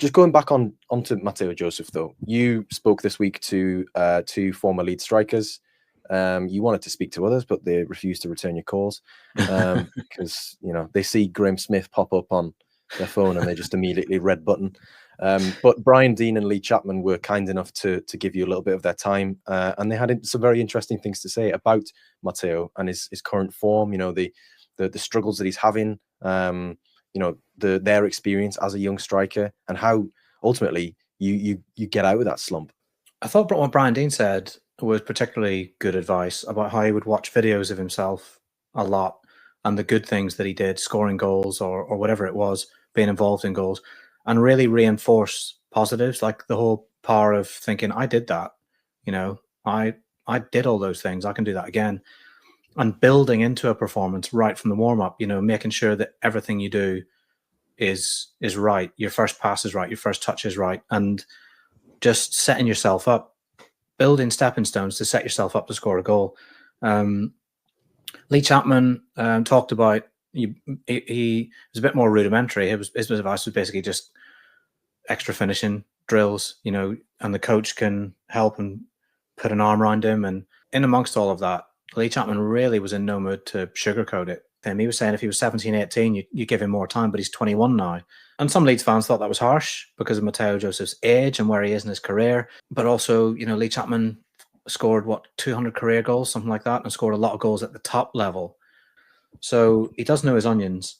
just going back onto Mateo Joseph, though, you spoke this week to two former Leeds strikers. You wanted to speak to others, but they refused to return your calls because they see Graham Smyth pop up on their phone and they just immediately red button. But Brian Deane and Lee Chapman were kind enough to give you a little bit of their time, and they had some very interesting things to say about Mateo and his current form. The struggles that he's having. Their experience as a young striker and how ultimately you get out of that slump. I thought what Brian Deane said was particularly good advice about how he would watch videos of himself a lot and the good things that he did, scoring goals or whatever it was, being involved in goals, and really reinforce positives, like the whole power of thinking, I did that, I did all those things, I can do that again. And building into a performance right from the warm-up, making sure that everything you do is right. Your first pass is right. Your first touch is right. And just setting yourself up, building stepping stones to set yourself up to score a goal. Lee Chapman talked about, he was a bit more rudimentary. His advice was basically just extra finishing drills, and the coach can help and put an arm around him. And in amongst all of that, Lee Chapman really was in no mood to sugarcoat it. And he was saying if he was 17, 18, you give him more time, but he's 21 now. And some Leeds fans thought that was harsh because of Mateo Joseph's age and where he is in his career. But also, Lee Chapman scored, 200 career goals, something like that, and scored a lot of goals at the top level. So he does know his onions.